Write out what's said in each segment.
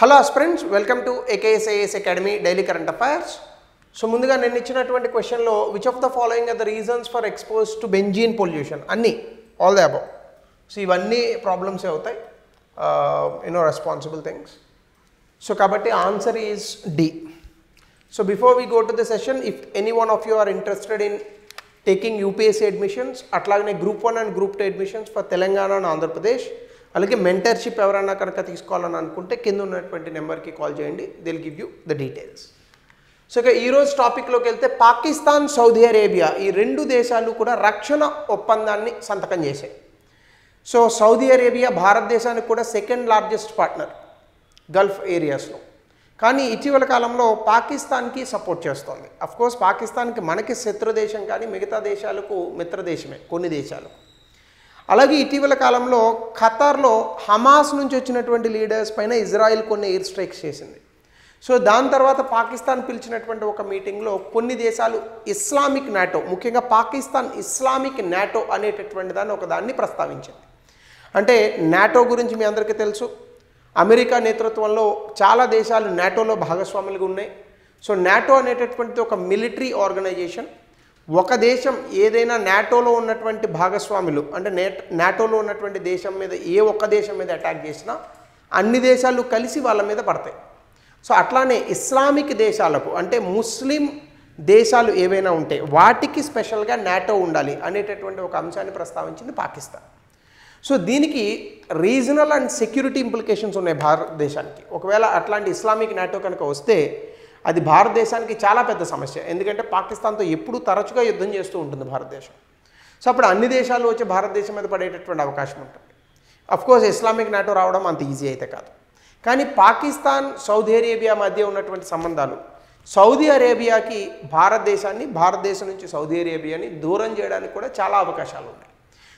Hello friends, welcome to AKSIAS academy daily current affairs. So ముందుగా నేను ఇచ్చినటువంటి క్వశ్చన్లో which of the following are the reasons for expose to benzene pollution అన్నీ all the above. So ఇవన్నీ problems అవుతాయి, responsible things. So కాబట్టి answer is D. So before we go to the session, if any one of you are interested in taking UPSC admissions, అట్లాగనే group 1 and group 2 admissions for Telangana and Andhra Pradesh, అలాగే mentorship ఎవరైనా కనుక తీసుకోవాలని అనుకుంటే కింద ఉన్నటువంటి నెంబర్కి కాల్ చేయండి, they'll give you the details. So ఇక ఈరోజు టాపిక్లోకి వెళ్తే, పాకిస్తాన్, సౌదీ అరేబియా ఈ రెండు దేశాలు కూడా రక్షణ ఒప్పందాన్ని సంతకం చేశాయి. సో సౌదీ అరేబియా భారతదేశానికి కూడా సెకండ్ లార్జెస్ట్ పార్ట్నర్ గల్ఫ్ ఏరియాస్లో. కానీ ఇటీవల కాలంలో పాకిస్తాన్కి సపోర్ట్ చేస్తోంది. అఫ్కోర్స్ పాకిస్తాన్కి మనకి శత్రు దేశం, కానీ మిగతా దేశాలకు మిత్రదేశమే కొన్ని దేశాలు. అలాగే ఇటీవల కాలంలో ఖతార్లో హమాస్ నుంచి వచ్చినటువంటి లీడర్స్ పైన ఇజ్రాయిల్ కొన్ని ఎయిర్ స్ట్రైక్స్ చేసింది. సో దాని తర్వాత పాకిస్తాన్ పిలిచినటువంటి ఒక మీటింగ్లో కొన్ని దేశాలు ఇస్లామిక్ నాటో, ముఖ్యంగా పాకిస్తాన్ ఇస్లామిక్ నాటో అనేటటువంటి దాన్ని ప్రస్తావించింది. అంటే నాటో గురించి మీ అందరికీ తెలుసు, అమెరికా నేతృత్వంలో చాలా దేశాలు నాటోలో భాగస్వాములుగా ఉన్నాయి. సో నాటో అనేటటువంటిది ఒక మిలిటరీ ఆర్గనైజేషన్. ఒక దేశం ఏదైనా నాటోలో ఉన్నటువంటి భాగస్వాములు, అంటే నాటోలో ఉన్నటువంటి దేశం మీద ఏ ఒక్క దేశం మీద అటాక్ చేసినా అన్ని దేశాలు కలిసి వాళ్ళ మీద పడతాయి. సో అట్లానే ఇస్లామిక్ దేశాలకు, అంటే ముస్లిం దేశాలు ఏవైనా ఉంటే వాటికి స్పెషల్గా నాటో ఉండాలి అనేటటువంటి ఒక అంశాన్ని ప్రస్తావించింది పాకిస్తాన్. సో దీనికి రీజనల్ అండ్ సెక్యూరిటీ ఇంప్లికేషన్స్ ఉన్నాయి భారతదేశానికి. ఒకవేళ అట్లాంటి ఇస్లామిక్ నాటో కనుక వస్తే అది భారతదేశానికి చాలా పెద్ద సమస్య. ఎందుకంటే పాకిస్తాన్తో ఎప్పుడూ తరచుగా యుద్ధం చేస్తూ ఉంటుంది భారతదేశం. సో అప్పుడు అన్ని దేశాలు వచ్చి భారతదేశం మీద పడేటటువంటి అవకాశం ఉంటుంది. అఫ్కోర్స్ ఇస్లామిక్ నాటో రావడం అంత ఈజీ అయితే కాదు. కానీ పాకిస్తాన్, సౌదీ అరేబియా మధ్య ఉన్నటువంటి సంబంధాలు సౌదీ అరేబియాకి భారతదేశాన్ని, భారతదేశం నుంచి సౌదీ అరేబియాని దూరం చేయడానికి కూడా చాలా అవకాశాలు ఉన్నాయి.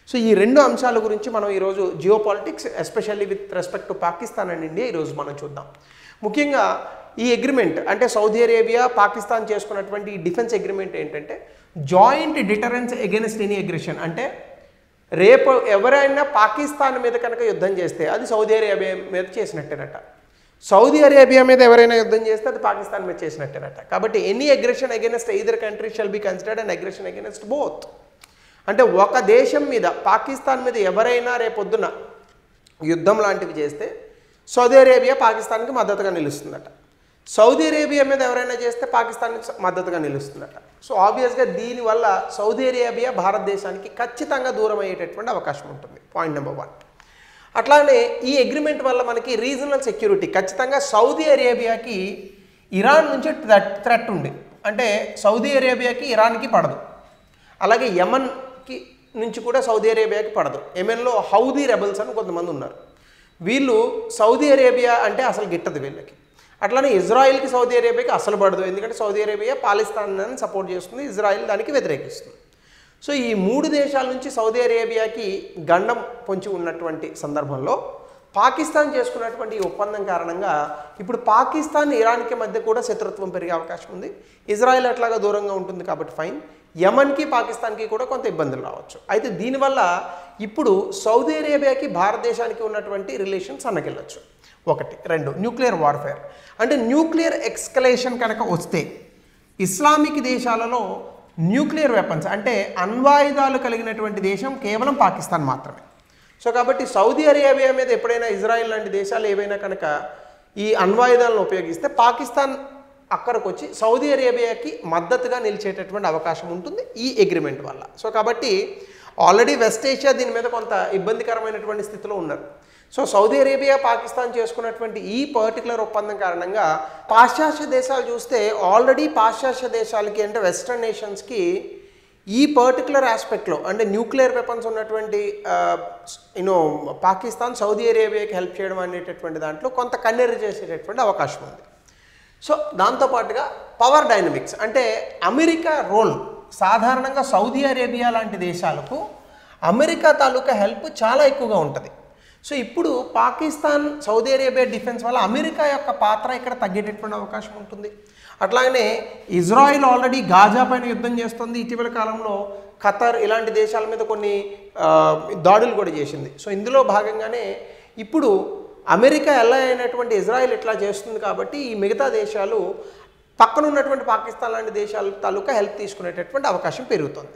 సో ఈ రెండు అంశాల గురించి మనం ఈరోజు geo politics, especially with respect to Pakistan and India, ఈరోజు మనం చూద్దాం. ముఖ్యంగా ఈ అగ్రిమెంట్, అంటే సౌదీ అరేబియా పాకిస్తాన్ చేసుకున్నటువంటి ఈ డిఫెన్స్ అగ్రిమెంట్ ఏంటంటే joint deterrence against any aggression. అంటే రేపు ఎవరైనా పాకిస్తాన్ మీద కనుక యుద్ధం చేస్తే అది సౌదీ అరేబియా మీద చేసినట్టేనట. సౌదీ అరేబియా మీద ఎవరైనా యుద్ధం చేస్తే అది పాకిస్తాన్ మీద చేసినట్టేనట. కాబట్టి any aggression against either country shall be considered an aggression against both. అంటే ఒక దేశం మీద, పాకిస్తాన్ మీద ఎవరైనా రేపొద్దున యుద్ధం లాంటివి చేస్తే సౌదీ అరేబియా పాకిస్తాన్కి మద్దతుగా నిలుస్తుందట. సౌదీ అరేబియా మీద ఎవరైనా చేస్తే పాకిస్తాన్కి మద్దతుగా నిలుస్తుందట. సో ఆబ్వియస్గా దీనివల్ల సౌదీ అరేబియా భారతదేశానికి ఖచ్చితంగా దూరం అయ్యేటటువంటి అవకాశం ఉంటుంది. Point number 1. అట్లానే ఈ అగ్రిమెంట్ వల్ల మనకి రీజనల్ సెక్యూరిటీ, ఖచ్చితంగా సౌదీ అరేబియాకి ఇరాన్ నుంచి థ్రెట్ ఉంది. అంటే సౌదీ అరేబియాకి ఇరాన్కి పడదు. అలాగే యమన్కి నుంచి కూడా సౌదీ అరేబియాకి పడదు. యెమెన్లో హౌదీ రెబల్స్ అని కొంతమంది ఉన్నారు. వీళ్ళు సౌదీ అరేబియా అంటే అసలు గిట్టదు వీళ్ళకి. అట్లానే ఇజ్రాయిల్కి సౌదీ అరేబియాకి అసలు పడదు, ఎందుకంటే సౌదీ అరేబియా పాలిస్తాన్ని సపోర్ట్ చేస్తుంది, ఇజ్రాయిల్ దానికి వ్యతిరేకిస్తుంది. సో ఈ మూడు దేశాల నుంచి సౌదీ అరేబియాకి గండం పొంచి ఉన్నటువంటి సందర్భంలో పాకిస్తాన్ చేసుకున్నటువంటి ఈ ఒప్పందం కారణంగా ఇప్పుడు పాకిస్తాన్, ఇరాన్కి మధ్య కూడా శత్రుత్వం పెరిగే అవకాశం ఉంది. ఇజ్రాయిల్ అట్లాగా దూరంగా ఉంటుంది కాబట్టి ఫైన్. యమన్కి, పాకిస్తాన్కి కూడా కొంత ఇబ్బందులు రావచ్చు. అయితే దీనివల్ల ఇప్పుడు సౌదీ అరేబియాకి భారతదేశానికి ఉన్నటువంటి రిలేషన్స్ అన్నకెళ్ళచ్చు. 1. 2, nuclear warfare. అంటే న్యూక్లియర్ ఎక్స్కలేషన్ కనుక వస్తే ఇస్లామిక్ దేశాలలో న్యూక్లియర్ వెపన్స్, అంటే అణ్వాయుధాలు కలిగినటువంటి దేశం కేవలం పాకిస్తాన్ మాత్రమే. సో కాబట్టి సౌదీ అరేబియా మీద ఎప్పుడైనా ఇజ్రాయిల్ లాంటి దేశాలు ఏవైనా కనుక ఈ అణ్వాయుధాలను ఉపయోగిస్తే పాకిస్తాన్ అక్కడికి వచ్చి సౌదీ అరేబియాకి మద్దతుగా నిలిచేటటువంటి అవకాశం ఉంటుంది ఈ అగ్రిమెంట్ వల్ల. సో కాబట్టి ఆల్రెడీ వెస్ట్ ఏషియా దీని మీద కొంత ఇబ్బందికరమైనటువంటి స్థితిలో ఉన్నారు. సో సౌదీ అరేబియా, పాకిస్తాన్ చేసుకున్నటువంటి ఈ పర్టికులర్ ఒప్పందం కారణంగా పాశ్చాత్య దేశాలు చూస్తే ఆల్రెడీ పాశ్చాత్య దేశాలకి, అంటే వెస్టర్న్ నేషన్స్కి ఈ పర్టికులర్ ఆస్పెక్ట్లో, అంటే న్యూక్లియర్ వెపన్స్ ఉన్నటువంటి పాకిస్తాన్ సౌదీ అరేబియాకి హెల్ప్ చేయడం అనేటటువంటి దాంట్లో కొంత కన్నెర్ర చేసేటటువంటి అవకాశం ఉంది. సో దాంతోపాటుగా పవర్ డైనమిక్స్, అంటే అమెరికా రోల్, సాధారణంగా సౌదీ అరేబియా లాంటి దేశాలకు అమెరికా తాలూకా హెల్ప్ చాలా ఎక్కువగా ఉంటుంది. సో ఇప్పుడు పాకిస్తాన్, సౌదీ అరేబియా డిఫెన్స్ వల్ల అమెరికా యొక్క పాత్ర ఇక్కడ తగ్గేటటువంటి అవకాశం ఉంటుంది. అట్లాగనే ఇజ్రాయిల్ ఆల్రెడీ గాజా పైన యుద్ధం చేస్తుంది. ఇటీవల కాలంలో ఖతార్ ఇలాంటి దేశాల మీద కొన్ని దాడులు కూడా చేసింది. సో ఇందులో భాగంగానే ఇప్పుడు అమెరికా ఎలా అయినటువంటి ఇజ్రాయెల్ ఇట్లా చేస్తుంది కాబట్టి ఈ మిగతా దేశాలు పక్కన ఉన్నటువంటి పాకిస్తాన్ లాంటి దేశాల తాలూకా హెల్ప్ తీసుకునేటటువంటి అవకాశం పెరుగుతుంది.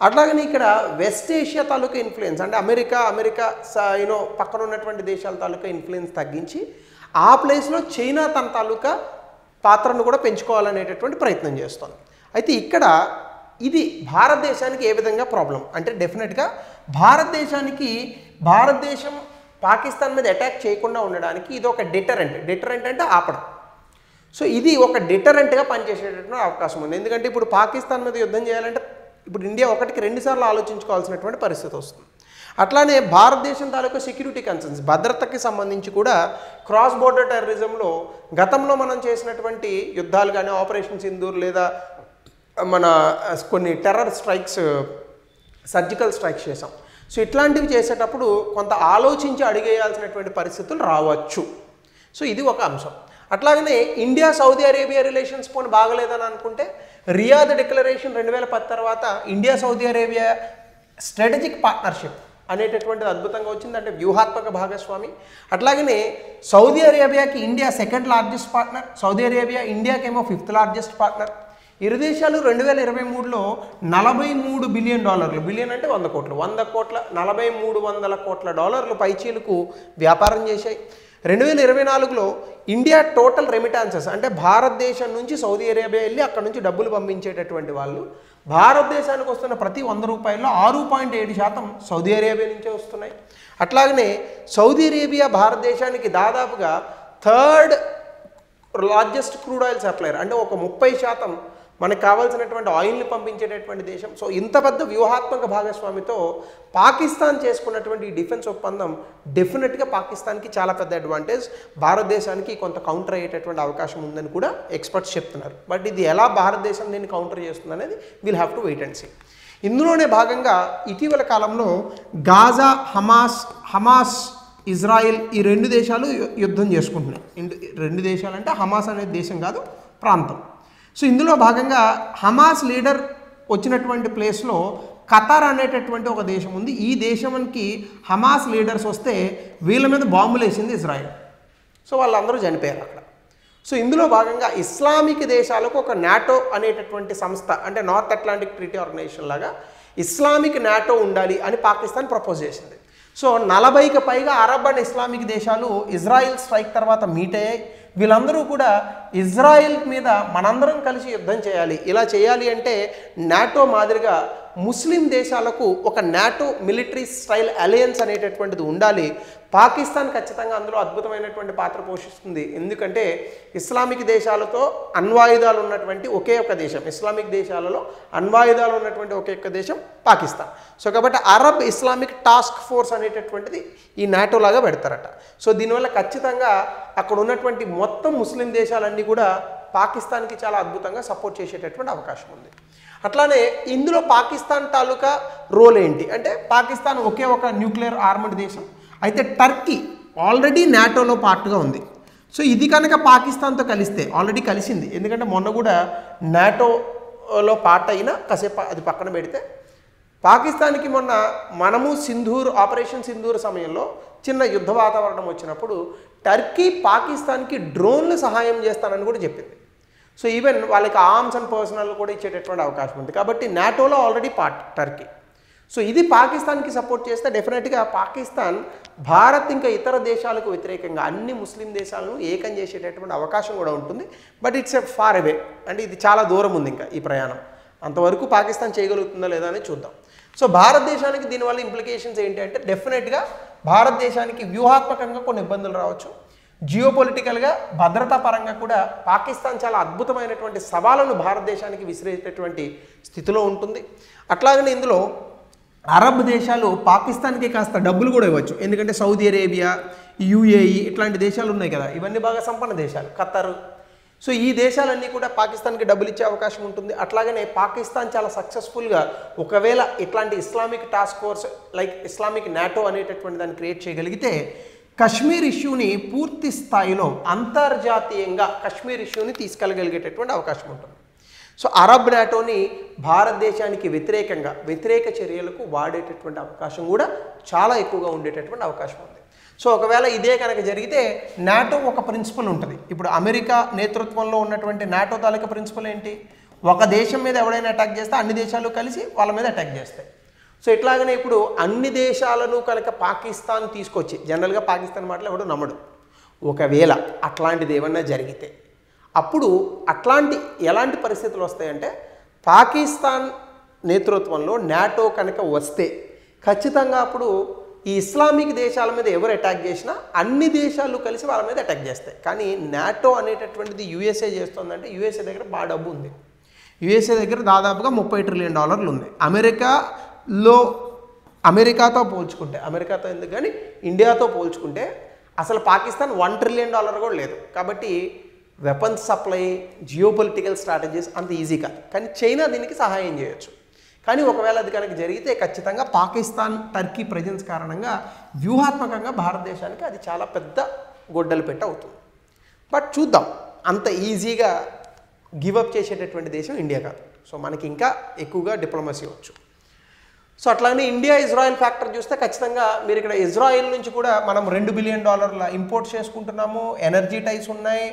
అట్లాగని ఇక్కడ వెస్ట్ ఏషియా తాలూకా ఇన్ఫ్లుయెన్స్ అంటే అమెరికా పక్కన ఉన్నటువంటి దేశాల తాలూకా ఇన్ఫ్లుయెన్స్ తగ్గించి ఆ ప్లేస్లో చైనా తన తాలూకా పాత్రను కూడా పెంచుకోవాలనేటటువంటి ప్రయత్నం చేస్తుంది. అయితే ఇక్కడ ఇది భారతదేశానికి ఏ విధంగా ప్రాబ్లం అంటే డెఫినెట్గా భారతదేశం పాకిస్తాన్ మీద అటాక్ చేయకుండా ఉండడానికి ఇది ఒక డిటరెంట్ అంటే ఆపడం. సో ఇది ఒక డిటరెంట్గా పనిచేసేటటువంటి అవకాశం ఉంది. ఎందుకంటే ఇప్పుడు పాకిస్తాన్ మీద యుద్ధం చేయాలంటే ఇప్పుడు ఇండియా ఒకటికి 2 సార్లు ఆలోచించుకోవాల్సినటువంటి పరిస్థితి వస్తుంది. అట్లానే భారతదేశం తాలూకా సెక్యూరిటీ కన్సర్న్స్ భద్రతకి సంబంధించి కూడా క్రాస్ బోర్డర్ టెర్రరిజంలో గతంలో మనం చేసినటువంటి యుద్ధాలు కానీ ఆపరేషన్ సింధూర్ లేదా మన కొన్ని టెర్రర్ స్ట్రైక్స్ సర్జికల్ స్ట్రైక్స్ చేసాం. సో ఇట్లాంటివి చేసేటప్పుడు కొంత ఆలోచించి అడిగేయాల్సినటువంటి పరిస్థితులు రావచ్చు. సో ఇది ఒక అంశం. అట్లాగనే ఇండియా సౌదీ అరేబియా రిలేషన్స్ పోనీ బాగలేదని అనుకుంటే రియాద్ డిక్లరేషన్ 2010 తర్వాత India Saudi Arabia strategic partnership అనేటటువంటిది అద్భుతంగా వచ్చింది. అంటే వ్యూహాత్మక భాగస్వామి. అట్లాగనే సౌదీ అరేబియాకి India 2nd largest partner, Saudi Arabia ఇండియాకేమో 5th లార్జెస్ట్ పార్ట్నర్. ఇరు దేశాలు 2023లో $43 బిలియన్, బిలియన్ అంటే 100 కోట్లు, 4300 కోట్ల డాలర్లు పైచీలకు వ్యాపారం చేశాయి. 2024లో ఇండియా టోటల్ రెమిటాన్సెస్ అంటే భారతదేశం నుంచి సౌదీ అరేబియా వెళ్ళి అక్కడ నుంచి డబ్బులు పంపించేటటువంటి వాళ్ళు భారతదేశానికి వస్తున్న ప్రతి 100 రూపాయల్లో 6.7% సౌదీ అరేబియా నుంచే వస్తున్నాయి. అట్లాగనే సౌదీ అరేబియా భారతదేశానికి దాదాపుగా 3rd largest crude oil supplier అంటే ఒక 30% మనకు కావాల్సినటువంటి ఆయిల్ని పంపించేటటువంటి దేశం. సో ఇంత పెద్ద వ్యూహాత్మక భాగస్వామితో పాకిస్తాన్ చేసుకున్నటువంటి ఈ డిఫెన్స్ ఒప్పందం డెఫినెట్గా పాకిస్తాన్కి చాలా పెద్ద అడ్వాంటేజ్, భారతదేశానికి కొంత కౌంటర్ అయ్యేటటువంటి అవకాశం ఉందని కూడా ఎక్స్పర్ట్స్ చెప్తున్నారు. బట్ ఇది ఎలా భారతదేశం దీన్ని కౌంటర్ చేస్తుంది అనేది will have to wait and see. ఇందులోనే భాగంగా ఇటీవల కాలంలో గాజా హమాస్ ఇజ్రాయిల్ ఈ 2 దేశాలు యుద్ధం చేసుకుంటున్నాయి. 2 దేశాలు అంటే హమాస్ అనేది దేశం కాదు, ప్రాంతం. సో ఇందులో భాగంగా హమాస్ లీడర్ వచ్చినటువంటి ప్లేస్లో ఖతార్ అనేటటువంటి ఒక దేశం ఉంది. ఈ దేశానికి హమాస్ లీడర్స్ వస్తే వీళ్ళ మీద బాంబులు వేసింది ఇజ్రాయిల్. సో వాళ్ళందరూ చనిపోయారు అక్కడ. సో ఇందులో భాగంగా ఇస్లామిక్ దేశాలకు ఒక నాటో అనేటటువంటి సంస్థ అంటే నార్త్ అట్లాంటిక్ ట్రీటీ ఆర్గనైజేషన్ లాగా ఇస్లామిక్ నాటో ఉండాలి అని పాకిస్తాన్ ప్రపోజ్ చేసింది. సో 40కి పైగా అరబ్ అండ్ ఇస్లామిక్ దేశాలు ఇజ్రాయిల్ స్ట్రైక్ తర్వాత మీట్ అయ్యాయి. వీళ్ళందరూ కూడా ఇజ్రాయిల్ మీద మనందరం కలిసి యుద్ధం చేయాలి, ఇలా చేయాలి అంటే నాటో మాదిరిగా ముస్లిం దేశాలకు ఒక నాటో మిలిటరీ స్టైల్ అలయన్స్ అనేటటువంటిది ఉండాలి. పాకిస్తాన్ ఖచ్చితంగా అందులో అద్భుతమైనటువంటి పాత్ర పోషిస్తుంది. ఎందుకంటే ఇస్లామిక్ దేశాలతో అణ్వాయుధాలు ఉన్నటువంటి ఒకే ఒక దేశం, ఇస్లామిక్ దేశాలలో అణ్వాయుధాలు ఉన్నటువంటి ఒకే ఒక్క దేశం పాకిస్తాన్. సో కాబట్టి అరబ్ ఇస్లామిక్ టాస్క్ ఫోర్స్ అనేటటువంటిది ఈ నాటో లాగా పెడతారట. సో దీనివల్ల ఖచ్చితంగా అక్కడ ఉన్నటువంటి మొత్తం ముస్లిం దేశాలన్నీ కూడా పాకిస్తాన్కి చాలా అద్భుతంగా సపోర్ట్ చేసేటటువంటి అవకాశం ఉంది. అట్లానే ఇందులో పాకిస్తాన్ తాలూకా రోల్ ఏంటి అంటే పాకిస్తాన్ ఒకే ఒక న్యూక్లియర్ ఆర్మ్డ్ దేశం. అయితే టర్కీ ఆల్రెడీ నాటోలో పార్ట్గా ఉంది. సో ఇది కనుక పాకిస్తాన్తో కలిస్తే ఆల్రెడీ కలిసింది, ఎందుకంటే మొన్న కూడా నాటోలో పార్ట్ అయినా కాసేపు అది పక్కన పెడితే పాకిస్తాన్కి మొన్న మనము ఆపరేషన్ సింధూర్ సమయంలో చిన్న యుద్ధ వాతావరణం వచ్చినప్పుడు టర్కీ పాకిస్తాన్కి డ్రోన్లు సహాయం చేస్తానని కూడా చెప్పింది. సో ఈవెన్ వాళ్ళకి ఆర్మ్స్ అండ్ పర్సనల్ కూడా ఇచ్చేటటువంటి అవకాశం ఉంది. కాబట్టి నాటోలో ఆల్రెడీ పార్ట్ టర్కీ. సో ఇది పాకిస్తాన్కి సపోర్ట్ చేస్తే డెఫినెట్గా పాకిస్తాన్ భారత్ ఇంకా ఇతర దేశాలకు వ్యతిరేకంగా అన్ని ముస్లిం దేశాలను ఏకం చేసేటటువంటి అవకాశం కూడా ఉంటుంది. But it's a far away అంటే ఇది చాలా దూరం ఉంది ఇంకా ఈ ప్రయాణం. అంతవరకు పాకిస్తాన్ చేయగలుగుతుందా లేదా అని చూద్దాం. సో భారతదేశానికి దీనివల్ల ఇంప్లికేషన్స్ ఏంటి అంటే డెఫినెట్గా భారతదేశానికి వ్యూహాత్మకంగా కొన్ని ఇబ్బందులు రావచ్చు. జియోపొలిటికల్గా భద్రతా పరంగా కూడా పాకిస్తాన్ చాలా అద్భుతమైనటువంటి సవాళ్ళను భారతదేశానికి విసిరేటటువంటి స్థితిలో ఉంటుంది. అట్లాగనే ఇందులో అరబ్ దేశాలు పాకిస్తాన్కి కాస్త డబ్బులు కూడా ఇవ్వచ్చు. ఎందుకంటే సౌదీ అరేబియా, యుఏఈ ఇట్లాంటి దేశాలు ఉన్నాయి కదా, ఇవన్నీ బాగా సంపన్న దేశాలు, ఖతర్. సో ఈ దేశాలన్నీ కూడా పాకిస్తాన్కి డబ్బులు ఇచ్చే అవకాశం ఉంటుంది. అట్లాగనే పాకిస్తాన్ చాలా సక్సెస్ఫుల్గా ఒకవేళ ఇట్లాంటి Islamic task force like Islamic NATO అనేటటువంటి దాన్ని క్రియేట్ చేయగలిగితే కశ్మీర్ ఇష్యూని పూర్తి స్థాయిలో అంతర్జాతీయంగా కశ్మీర్ ఇష్యూని తీసుకెళ్ళగలిగేటటువంటి అవకాశం ఉంటుంది. సో అరబ్ నాటోని భారతదేశానికి వ్యతిరేక చర్యలకు వాడేటటువంటి అవకాశం కూడా చాలా ఎక్కువగా ఉండేటటువంటి అవకాశం ఉంది. సో ఒకవేళ ఇదే కనుక జరిగితే నాటో ఒక ప్రిన్సిపల్ ఉంటుంది. ఇప్పుడు అమెరికా నేతృత్వంలో ఉన్నటువంటి నాటో తాలూకా ప్రిన్సిపల్ ఏంటి? ఒక దేశం మీద ఎవడైనా అటాక్ చేస్తే అన్ని దేశాలు కలిసి వాళ్ళ మీద అటాక్ చేస్తాయి. సో ఇట్లాగనే ఇప్పుడు అన్ని దేశాలను కనుక పాకిస్తాన్ తీసుకొచ్చి, జనరల్గా పాకిస్తాన్ మాటలు ఎవడు నమ్మడు, ఒకవేళ అట్లాంటిది ఏమన్నా జరిగితే అప్పుడు ఎలాంటి పరిస్థితులు వస్తాయంటే పాకిస్తాన్ నేతృత్వంలో నాటో కనుక వస్తే ఖచ్చితంగా అప్పుడు ఈ ఇస్లామిక్ దేశాల మీద ఎవరు అటాక్ చేసినా అన్ని దేశాలు కలిసి వాళ్ళ మీద అటాక్ చేస్తాయి. కానీ నాటో అనేటటువంటిది యుఎస్ఏ చేస్తుందంటే యుఎస్ఏ దగ్గర బాగా డబ్బు ఉంది. యుఎస్ఏ దగ్గర దాదాపుగా $30 ట్రిలియన్ ఉంది. అమెరికాతో పోల్చుకుంటే, అమెరికాతో ఎందుకు కానీ ఇండియాతో పోల్చుకుంటే అసలు పాకిస్తాన్ $1 ట్రిలియన్ కూడా లేదు. కాబట్టి వెపన్స్ సప్లై, జియోపొలిటికల్ స్ట్రాటజీస్ అంత ఈజీ కాదు. కానీ చైనా దీనికి సహాయం చేయొచ్చు. కానీ ఒకవేళ అది కనుక జరిగితే ఖచ్చితంగా పాకిస్తాన్ టర్కీ ప్రెజెన్స్ కారణంగా వ్యూహాత్మకంగా భారతదేశానికి అది చాలా పెద్ద గొడ్డలు పెట్టి అవుతుంది. బట్ చూద్దాం, అంత ఈజీగా గివప్ చేసేటటువంటి దేశం ఇండియా కాదు. సో మనకి ఇంకా ఎక్కువగా డిప్లొమసీ వచ్చు. సో అట్లానే ఇండియా ఇజ్రాయెల్ ఫ్యాక్టర్ చూస్తే ఖచ్చితంగా మీరు ఇక్కడ ఇజ్రాయెల్ నుంచి కూడా మనం $2 బిలియన్ ఇంపోర్ట్ చేసుకుంటున్నాము. ఎనర్జీ టైస్ ఉన్నాయి.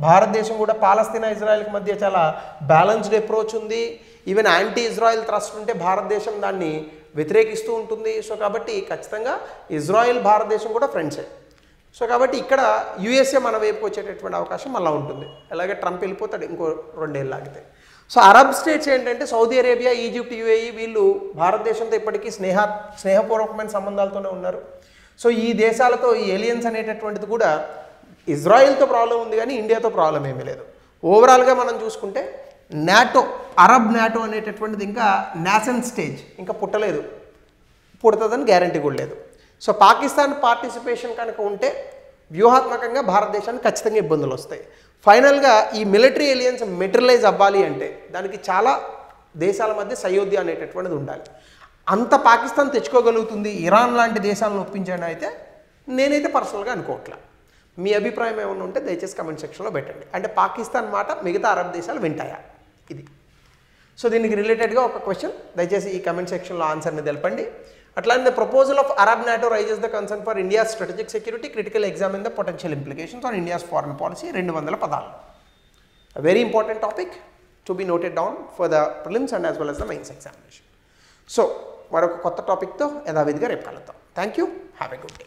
భారతదేశం కూడా పాలస్తీనా ఇజ్రాయెల్కి మధ్య చాలా బ్యాలెన్స్డ్ అప్రోచ్ ఉంది. ఈవెన్ యాంటీ ఇజ్రాయెల్ థ్రస్ట్ ఉంటే భారతదేశం దాన్ని వ్యతిరేకిస్తూ ఉంటుంది. సో కాబట్టి ఖచ్చితంగా ఇజ్రాయెల్ భారతదేశం కూడా ఫ్రెండ్సే. సో కాబట్టి ఇక్కడ యూఎస్ఏ మన వైపుకి వచ్చేటటువంటి అవకాశం మళ్ళీ ఉంటుంది. అలాగే ట్రంప్ వెళ్ళిపోతాడు ఇంకో 2 ఏళ్ళు ఆగితే. సో అరబ్ స్టేట్స్ ఏంటంటే సౌదీ అరేబియా, ఈజిప్ట్, యుఏఈ వీళ్ళు భారతదేశంతో ఇప్పటికీ స్నేహపూర్వకమైన సంబంధాలతోనే ఉన్నారు. సో ఈ దేశాలతో ఈ ఎలియన్స్ అనేటటువంటిది కూడా ఇజ్రాయెల్తో ప్రాబ్లం ఉంది కానీ ఇండియాతో ప్రాబ్లం ఏమీ లేదు. ఓవరాల్గా మనం చూసుకుంటే నాటో, అరబ్ నాటో అనేటటువంటిది ఇంకా నాసెంట్ స్టేజ్, ఇంకా పుట్టలేదు, పుడుతుందని గ్యారంటీ కూడా లేదు. సో పాకిస్తాన్ పార్టిసిపేషన్ కనుక ఉంటే వ్యూహాత్మకంగా భారతదేశానికి ఖచ్చితంగా ఇబ్బందులు వస్తాయి. ఫైనల్గా ఈ మిలిటరీ ఎలియన్స్ మెటీరియలైజ్ అవ్వాలి అంటే దానికి చాలా దేశాల మధ్య సయోధ్య అనేటటువంటిది ఉండాలి. అంత పాకిస్తాన్ తెచ్చుకోగలుగుతుంది ఇరాన్ లాంటి దేశాలను ఒప్పించండి అయితే నేనైతే పర్సనల్గా అనుకోవట్లా. మీ అభిప్రాయం ఏమైనా ఉంటే దయచేసి కమెంట్ సెక్షన్లో పెట్టండి. అంటే పాకిస్తాన్ మాట మిగతా అరబ్ దేశాలు వింటాయా ఇది? సో దీనికి రిలేటెడ్గా ఒక క్వశ్చన్ దయచేసి ఈ కమెంట్ సెక్షన్లో ఆన్సర్ని తెలపండి. అట్లానే the proposal of Arab NATO raises the concern for India strategic security, critical examine the potential implications on India's foreign policy. 200 పదాలు. A very important topic to be noted down for the prelims and as well as the mains examination. So మరొక కొత్త టాపిక్తో యథావిధిగా రేపు కలుద్దాం. Thank you. Have a good day.